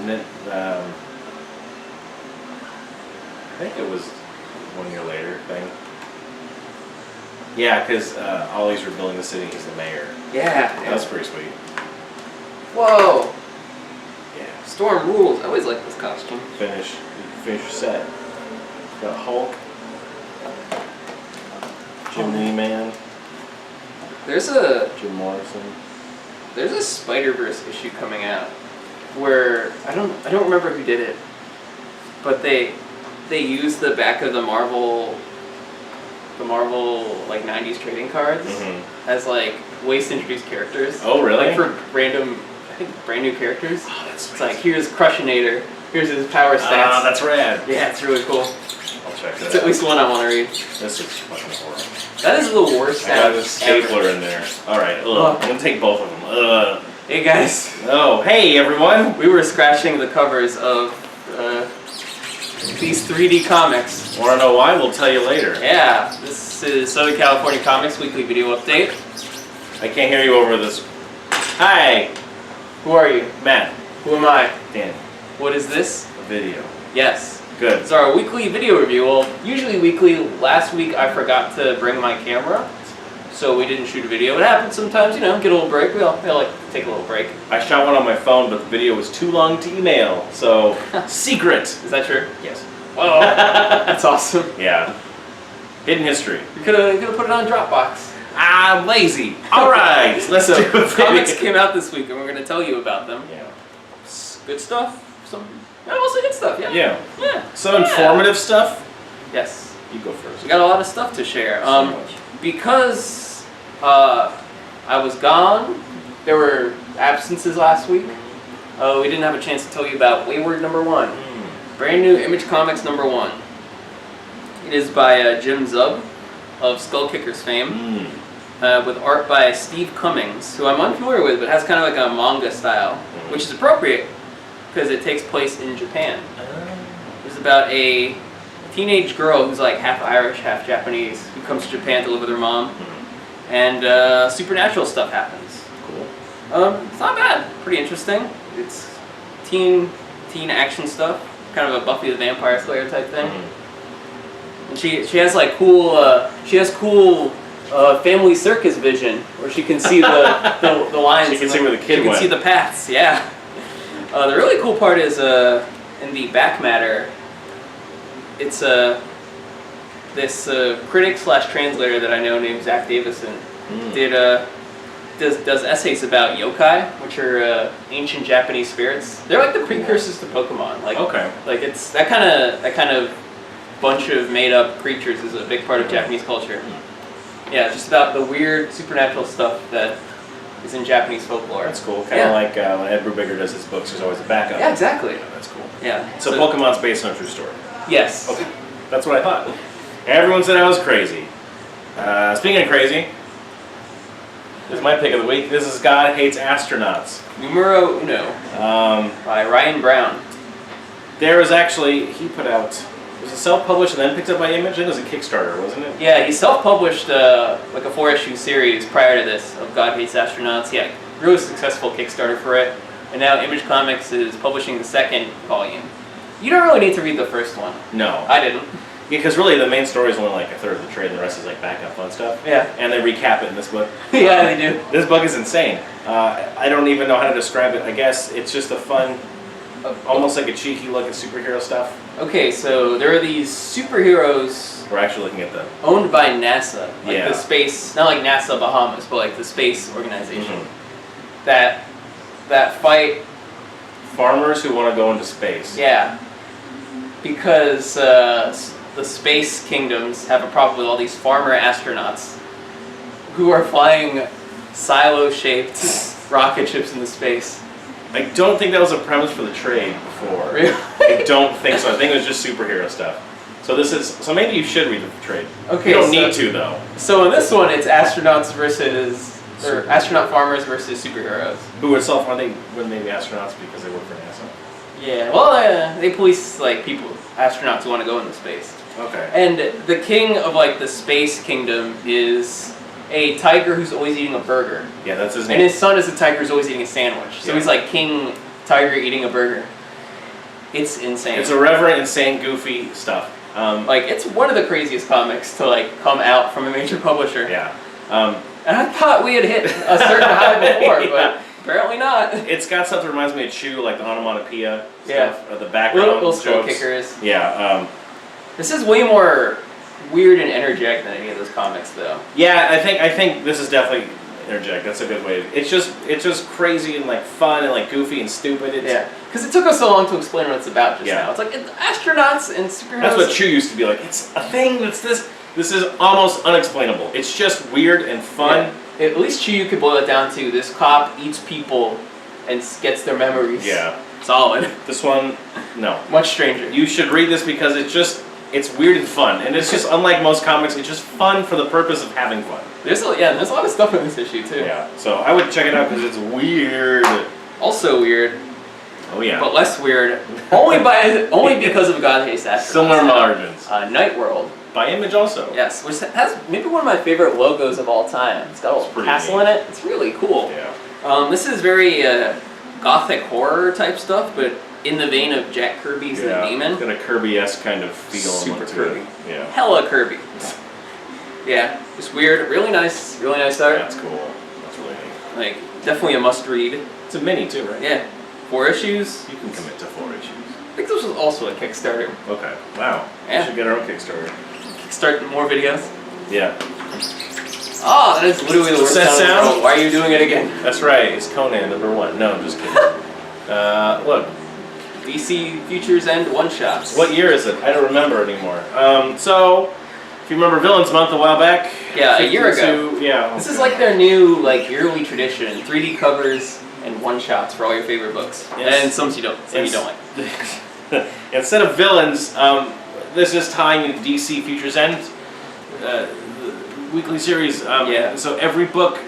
didn't it? I think it was 1 year later thing. Yeah, because Ollie's rebuilding the city. He's the mayor. Yeah. That's pretty sweet. Whoa. Yeah. Storm rules. I always like this costume. Finish your set. Got Hulk. Jim Lee Man. Jim Morrison. There's a Spider-Verse issue coming out where I don't remember who did it, but they used the back of the Marvel like 90s trading cards as like ways to introduce characters. Oh really? Like for random, I think brand new characters. Oh, that's sweet. It's like here's Crushinator, here's his power stats. Ah, that's rad. Yeah, it's really cool. I'll check that It's out. at least one I want to read. This is fucking horrible. That is the worst I got a stat stapler ever. in there. Alright, I'm gonna take both of them. Hey guys. Oh, hey everyone! We were scratching the covers of these 3D comics. Wanna know why? We'll tell you later. Yeah, this is Southern California Comics Weekly Video Update. I can't hear you over this. Hi! Who are you? Matt. Who am I? Dan. What is this? A video. Yes. Good. It's our weekly video review. Well, usually weekly. Last week I forgot to bring my camera, so we didn't shoot a video. It happens sometimes, you know, get a little break. We all like to take a little break. I shot one on my phone, but the video was too long to email, so secret! Is that true? Yes. Whoa, that's awesome. Yeah. Hidden history. You could have put it on Dropbox. I'm lazy. Alright, let's do it. Comics came out this week and we're going to tell you about them. Yeah. Good stuff. Mostly good stuff, yeah. Yeah. Yeah. Some informative stuff. Yes. You go first. We got a lot of stuff to share. So much. Because I was gone, there were absences last week. We didn't have a chance to tell you about Wayward #1. Brand new Image Comics #1. It is by Jim Zub of Skull Kickers fame, with art by Steve Cummings, who I'm unfamiliar with, but has kind of like a manga style, which is appropriate because it takes place in Japan. It's about a teenage girl who's like half Irish, half Japanese, who comes to Japan to live with her mom, and supernatural stuff happens. Cool. It's not bad. Pretty interesting. It's teen action stuff, kind of a Buffy the Vampire Slayer type thing. And she has like cool family circus vision where she can see the lines. She can see where the kid went. She can see the paths. Yeah. The really cool part is in the back matter. It's this critic / translator that I know named Zach Davison does essays about yokai, which are ancient Japanese spirits. They're like the precursors to Pokemon. Like it's that kind of bunch of made up creatures is a big part of Japanese culture. Yeah, it's just about the weird supernatural stuff that is in Japanese folklore. That's cool. Kind of like when Ed Brubaker does his books, there's always a backup. Yeah, exactly. Yeah, that's cool. Yeah. So Pokemon's based on a true story. Yes. Okay. That's what I thought. Everyone said I was crazy. Speaking of crazy, this is my pick of the week. This is God Hates Astronauts. Numero uno. By Ryan Brown. There was actually, he put out, it was a self-published and then picked up by Image. I think it was a Kickstarter, wasn't it? Yeah, he self-published like a 4-issue series prior to this of God Hates Astronauts. Yeah, really successful Kickstarter for it. And now Image Comics is publishing the second volume. You don't really need to read the first one. No. I didn't. Yeah, because really the main story is only like a third of the trade and the rest is like backup fun stuff. Yeah. And they recap it in this book. Yeah, they do. This book is insane. I don't even know how to describe it. I guess it's just a fun, almost like a cheeky look at superhero stuff. Okay, so there are these superheroes We're actually looking at them. owned by NASA. Like Yeah. the space, not like NASA Bahamas, but like the space organization. That fight. Farmers who want to go into space. Yeah. Because the space kingdoms have a problem with all these farmer astronauts who are flying silo-shaped rocket ships into space. I don't think that was a premise for the trade before. Really? I don't think so. I think it was just superhero stuff. So maybe you should read the trade. Okay, You don't need to though. So in this one, it's astronauts or astronaut farmers versus superheroes. Who would wouldn't they be astronauts because they work for NASA? Yeah. Well, they police like astronauts who want to go into space. Okay. And the king of like the space kingdom is a tiger who's always eating a burger. Yeah, that's his name. And his son is a tiger who's always eating a sandwich. So he's like King Tiger eating a burger. It's insane. It's irreverent, insane, goofy stuff. Like, it's one of the craziest comics to, like, come out from a major publisher. Yeah. And I thought we had hit a certain high before, Yeah. but apparently not. It's got stuff that reminds me of Chew, like the onomatopoeia Yeah. stuff, or the background Little skull jokes. kickers. Yeah. This is way more weird and energetic than any of those comics, though. Yeah, I think this is definitely interject. That's a good way. It's just crazy and like fun and like goofy and stupid. Yeah, because it took us so long to explain what it's about just Yeah. now. It's like it's astronauts and superheroes. That's what Chew used to be like. It's a thing that's this. This is almost unexplainable. It's just weird and fun. Yeah. At least you could boil it down to this cop eats people and gets their memories. Yeah. Solid. This one, no. Much stranger. You should read this because it's weird and fun, and it's just unlike most comics. It's just fun for the purpose of having fun. There's a lot of stuff in this issue too. Yeah. So I would check it out because it's weird. Also weird, Oh yeah. but less weird. only because of God Hates Astronauts. Similar margins. Nightworld. By Image also. Yes, which has maybe one of my favorite logos of all time. It's got a little pretty castle neat. in it. It's really cool. Yeah. This is very gothic horror type stuff, but in the vein of Jack Kirby's The Demon. Got a Kirby-esque kind of feel. Super to Kirby. It. Yeah. Hella Kirby. Yeah, just weird. Really nice art. That's cool. That's really neat. Like, definitely a must read. It's a mini too, right? Yeah. 4 issues. You can commit to 4 issues. I think this was also a Kickstarter. Okay. Wow. Yeah. We should get our own Kickstarter. Kickstart more videos. Yeah. Oh, that is literally the worst Does that sound in the sound? world. Why are you doing it again? That's right. It's Conan #1. No, I'm just kidding. Look. DC Futures End one-shots. What year is it? I don't remember anymore. So, if you remember Villains Month a while back. Yeah, a year ago. 52 Yeah. This is like their new yearly tradition: 3D covers and one-shots for all your favorite books, Yes. and some you don't like. Instead of Villains, this is tying into DC Futures End weekly series. Yeah. So every book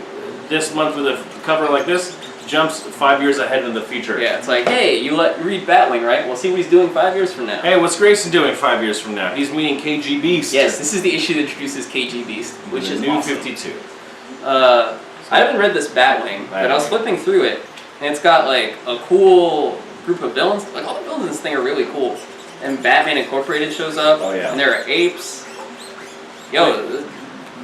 this month with a cover like this jumps 5 years ahead in the future. Yeah, it's like, hey, you read Batwing, right? We'll see what he's doing 5 years from now. Hey, what's Grayson doing 5 years from now? He's meeting KG Beast. Yes, this is the issue that introduces KG Beast, which the is new awesome. 52. I haven't read this Batwing, but I was flipping through it, and it's got like a cool group of villains. Like all the villains in this thing are really cool. And Batman Incorporated shows up. Oh, yeah. And there are apes. Yo,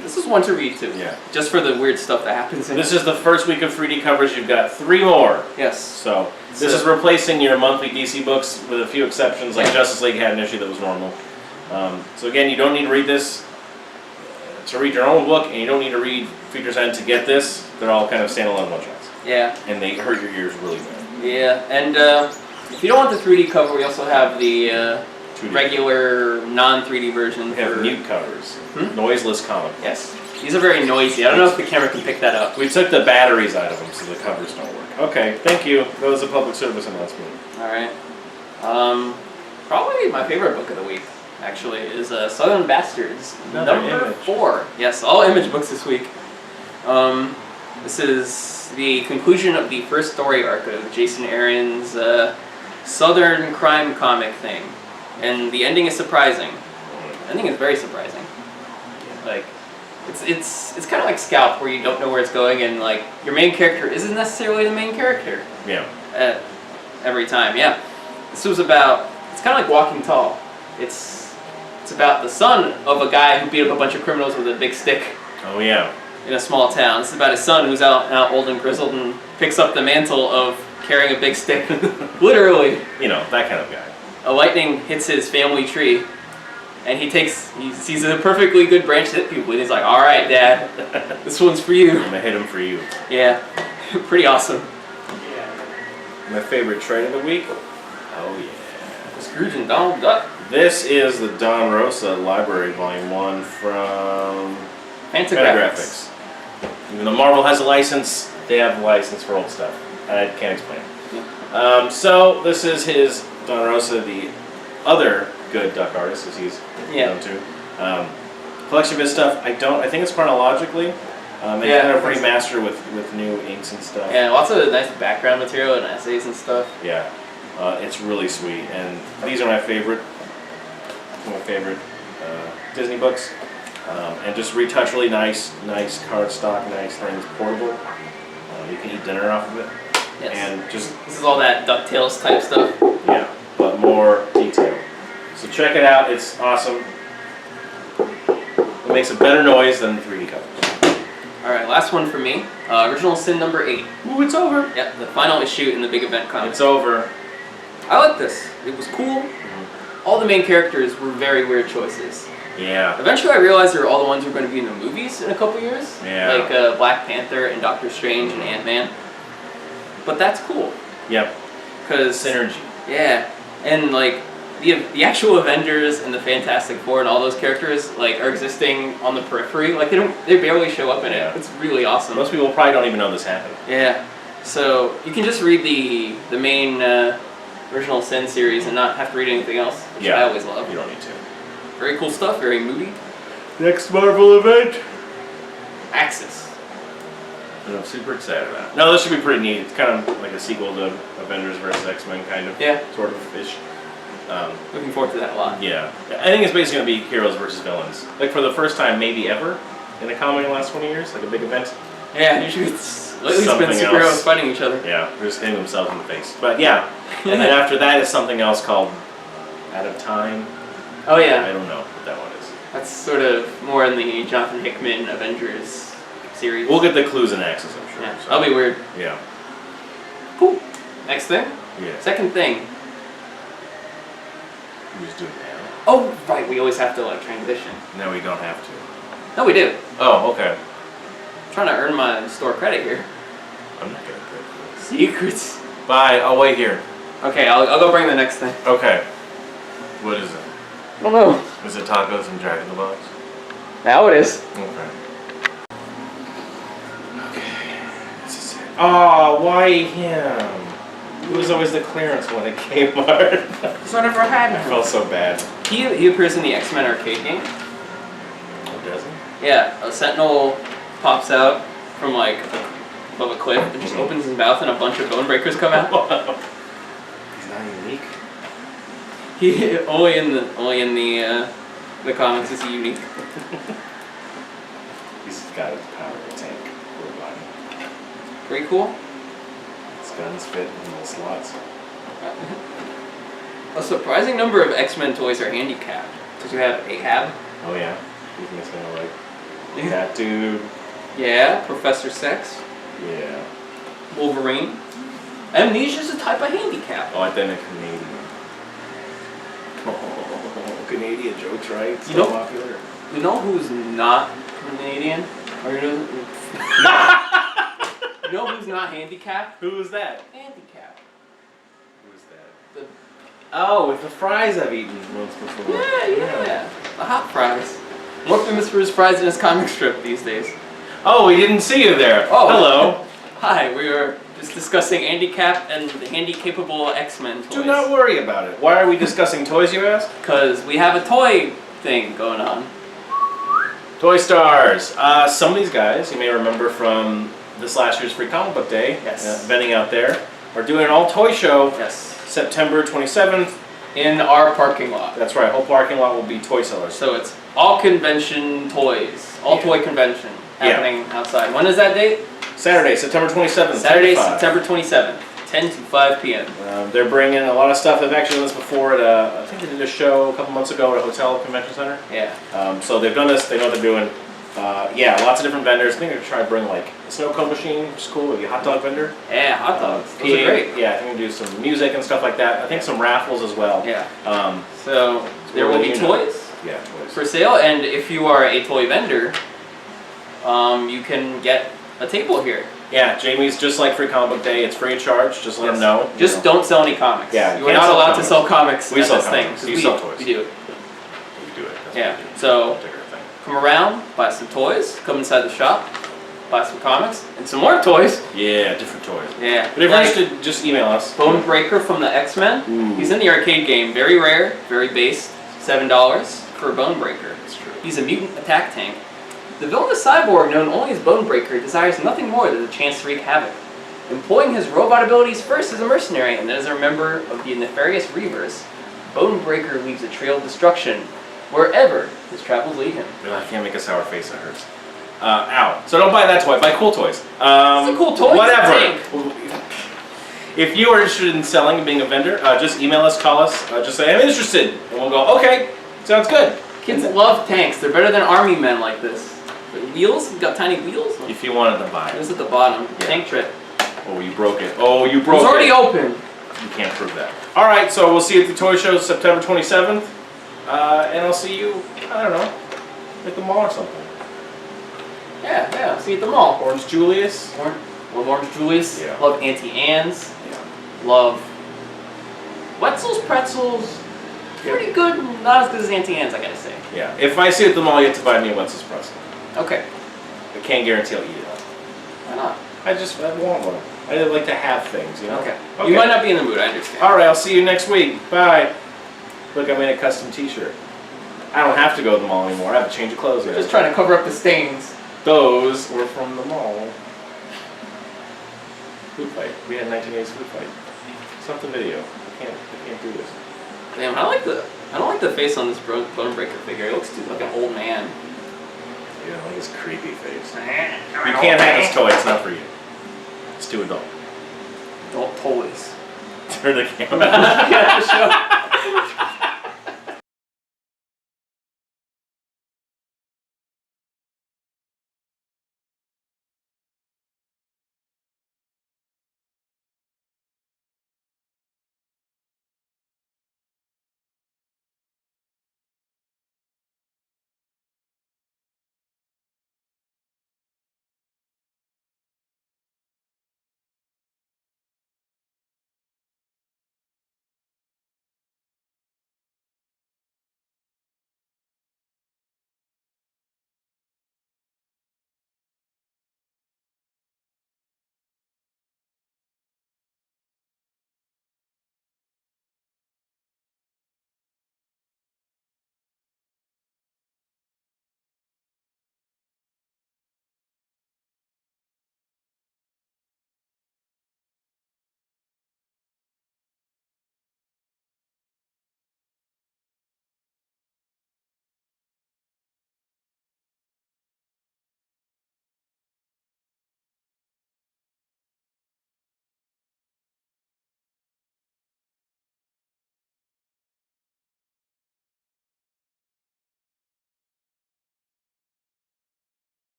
this is one to read too. Yeah. Just for the weird stuff that happens in This is the first week of 3D covers. You've got 3 more. Yes. So this is replacing your monthly DC books with a few exceptions, like Justice League had an issue that was normal. So again, you don't need to read this to read your own book, and you don't need to read Futures End to get this. They're all kind of standalone one-shots. Yeah. And they hurt your ears really bad. Yeah, and if you don't want the 3D cover, we also have the 2D. regular non-3D version. We have for... mute covers. Noiseless comic. Yes. These are very noisy. I don't know if the camera can pick that up. We took the batteries out of them so the covers don't work. Okay, thank you. That was a public service announcement. Alright. Probably my favorite book of the week, actually, is Southern Bastards, Another number Image. 4. Yes, all Image books this week. This is the conclusion of the first story arc of Jason Aaron's Southern crime comic thing. And the ending is surprising. The ending is very surprising. Like, it's kind of like Scalp, where you don't know where it's going, and like your main character isn't necessarily the main character. Yeah. Every time, yeah. This was about. It's kind of like Walking Tall. It's about the son of a guy who beat up a bunch of criminals with a big stick Oh yeah. in a small town. This is about his son who's out old and grizzled and picks up the mantle of carrying a big stick, literally. You know, that kind of guy. A lightning hits his family tree, and he sees a perfectly good branch to hit people with. He's like, all right, Dad, this one's for you. I'm gonna hit him for you. Yeah, pretty awesome. My favorite trade of the week? Oh yeah. Scrooge and Donald Duck. This is the Don Rosa Library Volume 1 from Fantagraphics. Even though Marvel has a license, they have a license for old stuff. I can't explain. Yeah. So this is his Don Rosa, the other good duck artist, as he's known to. Collection of his stuff. I think it's chronologically. And kind of remaster with new inks and stuff. Yeah, lots of nice background material and essays and stuff. Yeah, it's really sweet, and these are my favorite. My favorite Disney books, and just retouch really nice cardstock, nice things, portable. You can eat dinner off of it. Yes. And just this is all that DuckTales type stuff. yeah, but more detail. So check it out. It's awesome. It makes a better noise than the 3D covers. Alright, last one for me. Original Sin number 8. Ooh, it's over. Yep, the final issue in the Big Event comic. It's over. I like this. It was cool. All the main characters were very weird choices. Yeah. Eventually I realized they were all the ones who were going to be in the movies in a couple years. Yeah. Like Black Panther and Doctor Strange and Ant-Man. But that's cool. Yep. Because Synergy. yeah. And like the actual Avengers and the Fantastic Four and all those characters like are existing on the periphery. Like they barely show up in Yeah. it. It's really awesome. Most people probably don't even know this happened. Yeah. So you can just read the main Original Sin series and not have to read anything else, which I always love. You don't need to. Very cool stuff, very moody. Next Marvel event. Axis. And I'm super excited about it. No, this should be pretty neat. It's kind of like a sequel to Avengers vs. X-Men, kind of. Yeah. Sort of ish. Looking forward to that a lot. Yeah. I think it's basically going to be heroes versus villains. Like for the first time, maybe ever, in a comic in the last 20 years, like a big event. Yeah, usually lately it's been Something superheroes else. fighting each other. Yeah, they're just hitting themselves in the face. But yeah. And then after that is something else called Out of Time. Oh yeah. I don't know what that one is. That's sort of more in the Jonathan Hickman Avengers series. We'll get the clues in Axis, I'm sure. Yeah, so. that'll be weird. Yeah. Cool. Next thing. Yeah. Second thing. We just do it now. Oh, right. We always have to like transition. No, we don't have to. No, we do. Oh, okay. I'm trying to earn my store credit here. I'm not gonna pay for this. Secrets. Bye. I'll wait here. Okay, I'll go bring the next thing. Okay. What is it? I don't know. Is it tacos and Jack in the Box? Now it is. Okay. Okay. This is it. Oh, why him? He was always the clearance one at Kmart. This one never had I felt so bad. He appears in the X-Men arcade game. Oh, does he? Yeah, a Sentinel pops out from like above a cliff and just opens his mouth and a bunch of bone breakers come out. He's not unique. He only in the comics is he unique. He's got a power of a tank. Very cool. His guns fit in little slots. A surprising number of X-Men toys are handicapped. Because you have Ahab. Oh yeah. You think it's gonna like that dude? Yeah, Professor Sex. Yeah. Wolverine. Amnesia's a type of handicap. Oh, I think a Canadian. Oh, Canadian jokes, right? You know- popular. You know who's not Canadian? Or you know who's not handicapped? Who was that? Handicap. Who was that? The Oh, with the fries I've eaten once before. Yeah. The hot fries. More famous for his fries in his comic strip these days. Oh, we didn't see you there. Oh. Hello. Hi, we were just discussing handicap and the handy-capable X-Men toys. Do not worry about it. Why are we discussing toys, you ask? Because we have a toy thing going on. Toy Stars. Some of these guys, you may remember from this last year's Free Comic Book Day, Yes. vending out there, are doing an all-toy show Yes. September 27th. In our parking lot. That's right, whole parking lot will be toy sellers. So it's all convention toys. All toy convention happening outside. When is that date? Saturday, September 27th. Saturday, 10 to 5. September 27th. 10 to 5 p.m. They're bringing a lot of stuff. They've actually done this before at I think they did a show a couple months ago at a hotel convention center. Yeah. So they've done this, they know what they're doing. Yeah, lots of different vendors. I think they're going to try to bring like a snow cone machine, which is cool, maybe a hot dog vendor. Yeah, hot dogs. Those are PA, great. Yeah, I think we do some music and stuff like that. I think some raffles as well. Yeah. Um, So there will be toys yeah, toys. for sale, and if you are a toy vendor, you can get a table here. Yeah, Jamie's just like Free Comic Book Day. It's free of charge. Just let them know. Just don't sell any comics. Yeah, you are can't not sell allowed to comics. sell comics We at sell this thing. comics. 'cause You we, sell toys. We do. We do it. That's Yeah. what we do. So Particular thing. come around, buy some toys, come inside the shop, buy some comics, and some more toys. Yeah, different toys. Yeah. But if you're Like interested, just email us. Bone Breaker from the X-Men. Ooh. He's in the arcade game. Very rare, very base. $7 for a Bone Breaker. That's true. He's a mutant attack tank. The villainous cyborg, known only as Bone Breaker, desires nothing more than the chance to wreak havoc. Employing his robot abilities first as a mercenary and then as a member of the nefarious Reavers, Bone Breaker leaves a trail of destruction wherever his travels lead him. Ugh, I can't make a sour face. That hurts. Ow. So don't buy that toy. Buy cool toys. It's a cool toy. Whatever. It's a tank. If you are interested in selling and being a vendor, just email us, call us, just say, I'm interested. And we'll go, okay, sounds good. Kids love tanks. They're better than army men like this. The wheels? You got tiny wheels? If you wanted to buy It it. was at the bottom. Yeah. Tank trip. Oh, you broke it. Oh, you broke It's it. already open. You can't prove that. All right, so we'll see you at the toy show September 27th. And I'll see you, I don't know, at the mall or something. Yeah. See you at the mall. Orange Julius. Love Orange Julius. Yeah. Love Auntie Anne's. Yeah. Love Wetzel's Pretzels. Pretty good. Not as good as Auntie Anne's, I gotta say. Yeah. If I see you at the mall, you have to buy me a Wetzel's pretzel. Okay. I can't guarantee I'll eat it. Why not? I want one. I like to have things, you know? Okay. You might not be in the mood, I understand. All right, I'll see you next week. Bye. Look, I made a custom t-shirt. I don't have to go to the mall anymore. I have to change of clothes. Just trying to cover up the stains. Those were from the mall. Food fight. We had 1980s food fight. Something video. I can't do this. Damn, I don't like the face on this Bone Breaker figure. It looks too like an old man. You know, like his creepy face. You can't have this toy. It's not for you. It's too adult. Adult toys. Turn the camera. Yeah, show.